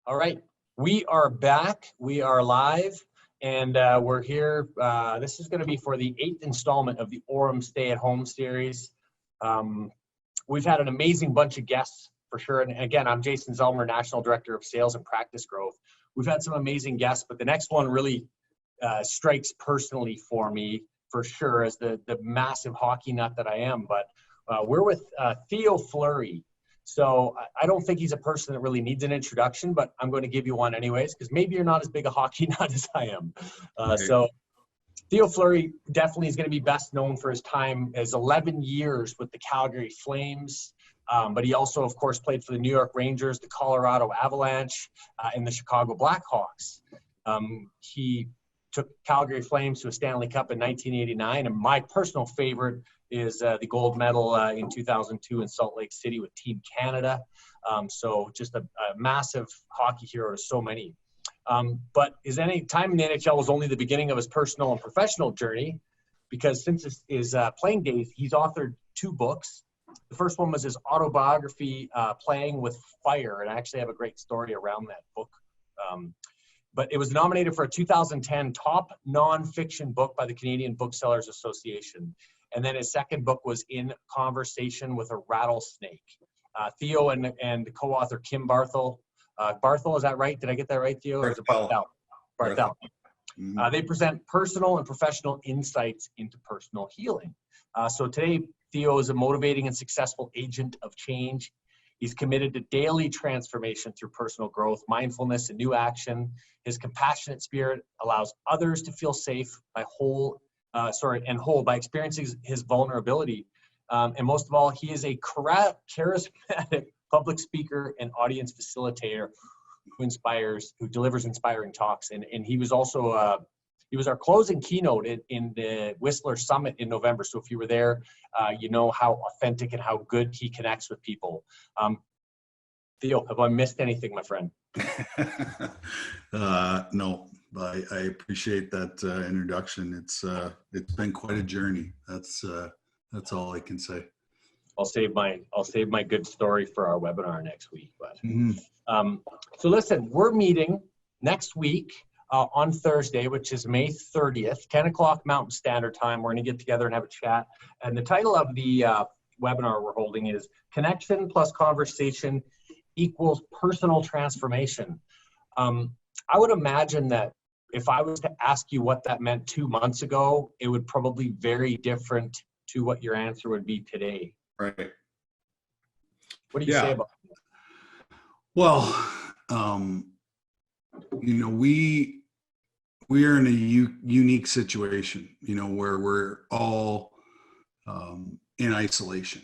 All right, we are back. We are live, and we're here. This is going to be for the 8th installment of the Aurum Stay at Home series. We've had an amazing bunch of guests for sure. And again, I'm Jason Zellmer, National Director of Sales and Practice Growth. We've had some amazing guests, but the next one really strikes personally for me for sure as the massive hockey nut that I am. But we're with Theo Fleury. So I don't think he's a person that really needs an introduction, but I'm going to give you one anyways, because maybe you're not as big a hockey nut as I am. So Theo Fleury definitely is going to be best known for his time as 11 years with the Calgary Flames. But he also, of course, played for the New York Rangers, the Colorado Avalanche, and the Chicago Blackhawks. He took Calgary Flames to a Stanley Cup in 1989, and my personal favorite is the gold medal in 2002 in Salt Lake City with Team Canada. So just a massive hockey hero to so many. But his time in the NHL was only the beginning of his personal and professional journey, because since his playing days, he's authored 2 books. The first one was his autobiography, Playing with Fire, and I actually have a great story around that book. But it was nominated for a 2010 top nonfiction book by the Canadian Booksellers Association. And then his second book was In Conversation with a Rattlesnake. Theo and co-author Kim Barthel. Barthel, is that right? Did I get that right, Theo? Barthel. Barthel. They present personal and professional insights into personal healing. So today, Theo is a motivating and successful agent of change. He's committed to daily transformation through personal growth, mindfulness, and new action. His compassionate spirit allows others to feel safe by whole by experiencing his vulnerability. And most of all, he is a charismatic public speaker and audience facilitator who delivers inspiring talks. And he was also he was our closing keynote in the Whistler Summit in November. So if you were there, you know how authentic and how good he connects with people. Theo, have I missed anything, my friend? No, I appreciate that introduction. It's been quite a journey. That's all I can say. I'll save my good story for our webinar next week. But so listen, we're meeting next week on Thursday, which is May 30th, 10 o'clock Mountain Standard Time. We're going to get together and have a chat. And the title of the webinar we're holding is Connection plus Conversation equals Personal Transformation. I would imagine that if I was to ask you what that meant 2 months ago, it would probably be very different to what your answer would be today. Right. What do you say about that? Well, we are in a unique situation, where we're all in isolation.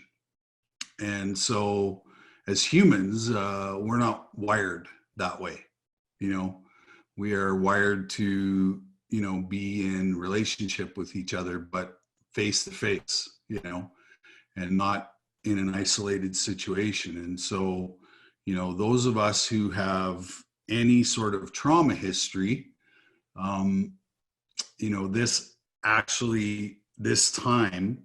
And so as humans, we're not wired that way. We are wired to, be in relationship with each other, but face to face, and not in an isolated situation. And so, those of us who have any sort of trauma history, this time,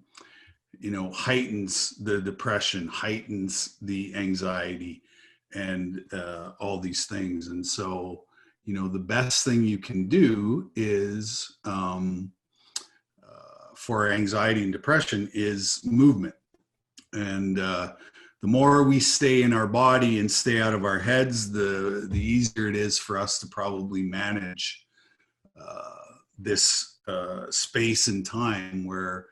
heightens the depression, heightens the anxiety, and all these things. And so, the best thing you can do is for anxiety and depression is movement. And the more we stay in our body and stay out of our heads, the easier it is for us to probably manage this space and time where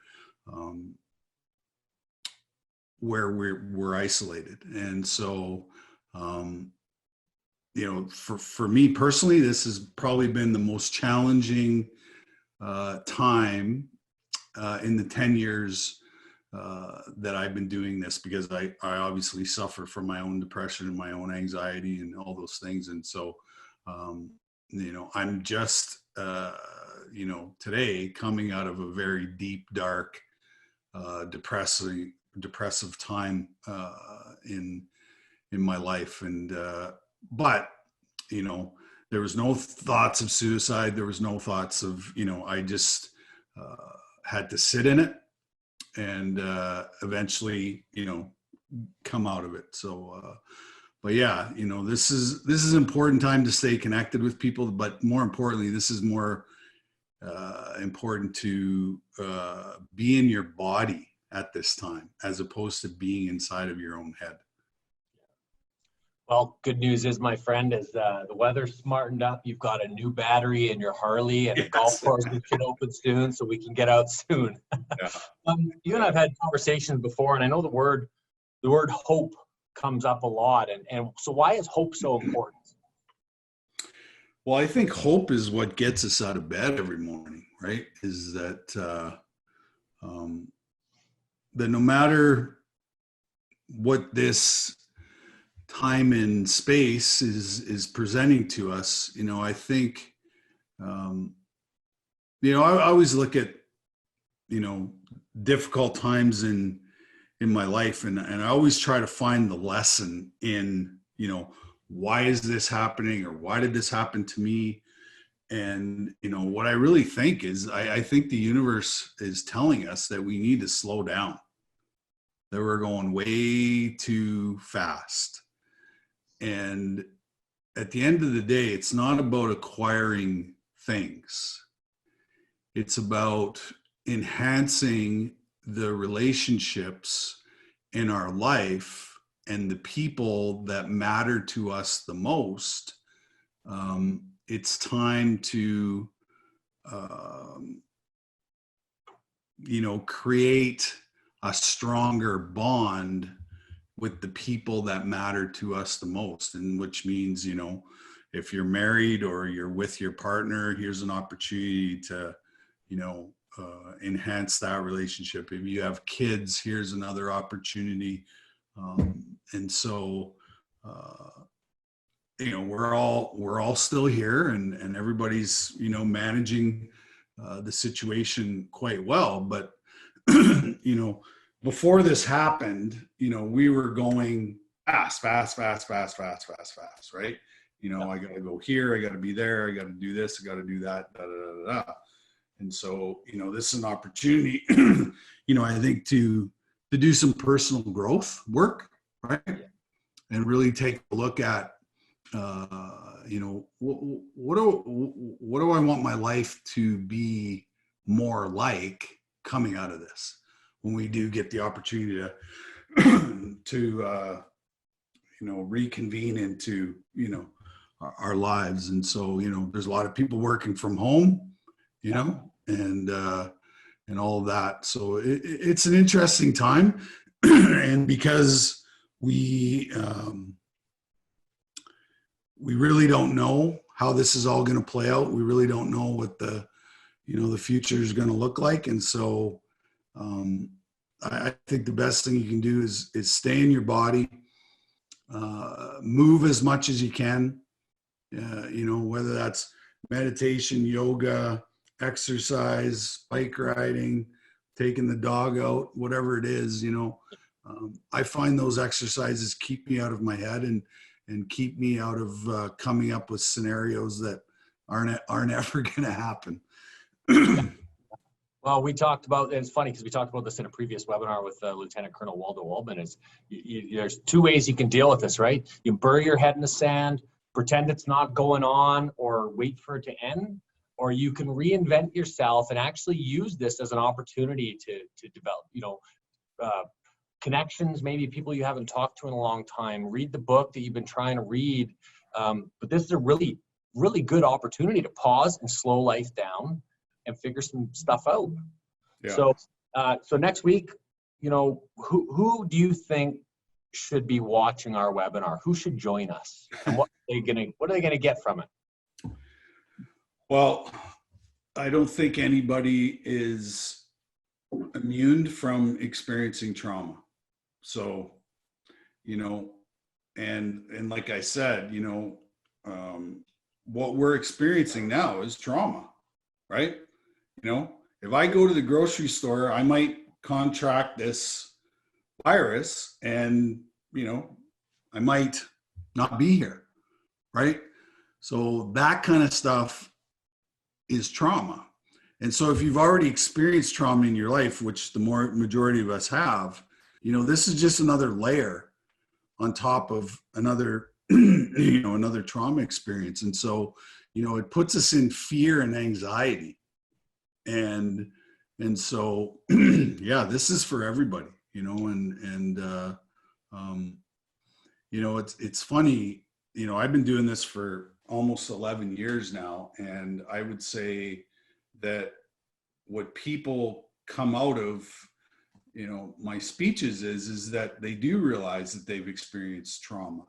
we're isolated. And so, for me personally, this has probably been the most challenging time in the 10 years that I've been doing this, because I obviously suffer from my own depression and my own anxiety and all those things. And so, I'm just, today coming out of a very deep, dark, depressive time in my life. And, but, there was no thoughts of suicide. There was no thoughts of, I just had to sit in it and eventually, come out of it. So, yeah, this is an important time to stay connected with people, but more importantly, this is more important to be in your body at this time, as opposed to being inside of your own head. Well, good news is, my friend, is the weather's smartened up. You've got a new battery in your Harley, and the golf course should open soon, so we can get out soon. Yeah. You and I've had conversations before, and I know the word hope comes up a lot. And so why is hope so important? Well, I think hope is what gets us out of bed every morning, right? Is that that no matter what this time and space is presenting to us, I think, I always look at, difficult times in my life, and I always try to find the lesson in, why is this happening, or why did this happen to me? And, what I really think is, I think the universe is telling us that we need to slow down, that we're going way too fast. And at the end of the day, it's not about acquiring things. It's about enhancing the relationships in our life and the people that matter to us the most. It's time to, create a stronger bond with the people that matter to us the most. And which means, if you're married or you're with your partner, here's an opportunity to, enhance that relationship. If you have kids, here's another opportunity. And so, we're all still here, and everybody's, managing the situation quite well. But, before this happened, we were going fast, right? I got to go here, I got to be there, I got to do this, I got to do that, da, da, da, da. And so, this is an opportunity, I think to do some personal growth work, right? And really take a look at, what do I want my life to be more like coming out of this, when we do get the opportunity to reconvene into, our lives. And so, there's a lot of people working from home, and all of that. So it's an interesting time. And because we really don't know how this is all going to play out. We really don't know what the future is going to look like. And so I think the best thing you can do is stay in your body, move as much as you can, whether that's meditation, yoga, exercise, bike riding, taking the dog out, whatever it is. I find those exercises keep me out of my head and keep me out of coming up with scenarios that aren't ever going to happen. Well, we talked about, and it's funny because we talked about this in a previous webinar with Lieutenant Colonel Waldo Waldman, is there's two ways you can deal with this, right? You bury your head in the sand, pretend it's not going on, or wait for it to end, or you can reinvent yourself and actually use this as an opportunity to develop, connections, maybe people you haven't talked to in a long time, read the book that you've been trying to read. But this is a really, really good opportunity to pause and slow life down and figure some stuff out. Yeah. So next week, who do you think should be watching our webinar? Who should join us? And what are they gonna get from it? Well, I don't think anybody is immune from experiencing trauma. So, and like I said, what we're experiencing now is trauma, right? If I go to the grocery store, I might contract this virus and, I might not be here, right? So that kind of stuff is trauma. And so if you've already experienced trauma in your life, which the majority of us have, this is just another layer on top of another, you know, another trauma experience. And so, you know, it puts us in fear and anxiety. And so, yeah, this is for everybody, you know, you know, it's funny, you know, I've been doing this for almost 11 years now. And I would say that what people come out of, you know, my speeches is that they do realize that they've experienced trauma,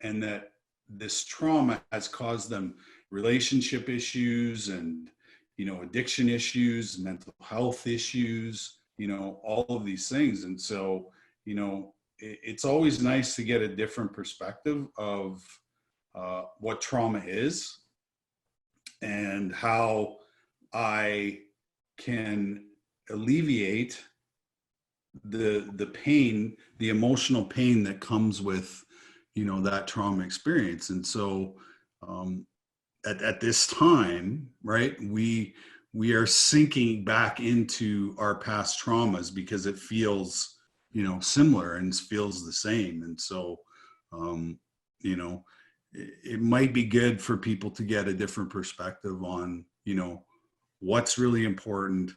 and that this trauma has caused them relationship issues and, you know, addiction issues, mental health issues, you know, all of these things. And so, you know, it's always nice to get a different perspective of what trauma is and how I can alleviate the pain, the emotional pain that comes with, you know, that trauma experience. And so at this time, right, we are sinking back into our past traumas because it feels, you know, similar and feels the same. And so you know, it might be good for people to get a different perspective on, you know, what's really important,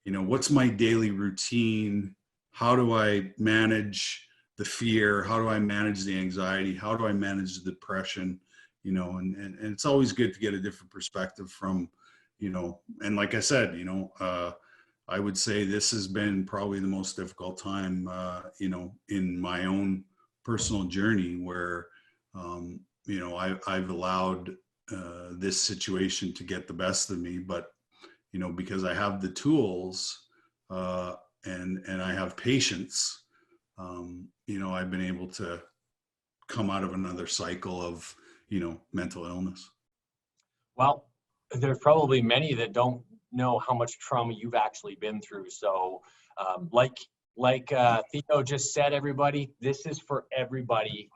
you know, what's my daily routine, how do I manage the fear, how do I manage the anxiety, how do I manage the depression, you know, and it's always good to get a different perspective from, you know, and like I said, you know, I would say this has been probably the most difficult time, you know, in my own personal journey where, you know, I've allowed this situation to get the best of me, but, you know, because I have the tools and I have patience, you know, I've been able to come out of another cycle of, you know, mental illness. Well, there's probably many that don't know how much trauma you've actually been through. So like Theo just said, everybody, this is for everybody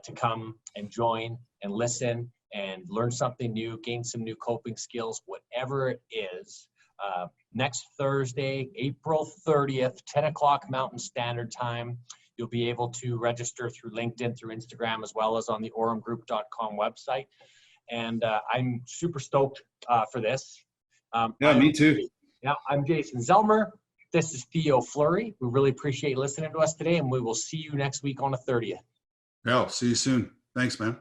to come and join and listen and learn something new, gain some new coping skills, whatever it is. Next Thursday, April 30th, 10 o'clock Mountain Standard Time. You'll be able to register through LinkedIn, through Instagram, as well as on the aurumgroup.com website. And I'm super stoked for this. Yeah, me too. Yeah, I'm Jason Zelmer. This is Theo Fleury. We really appreciate you listening to us today, and we will see you next week on the 30th. Yeah, see you soon. Thanks, man.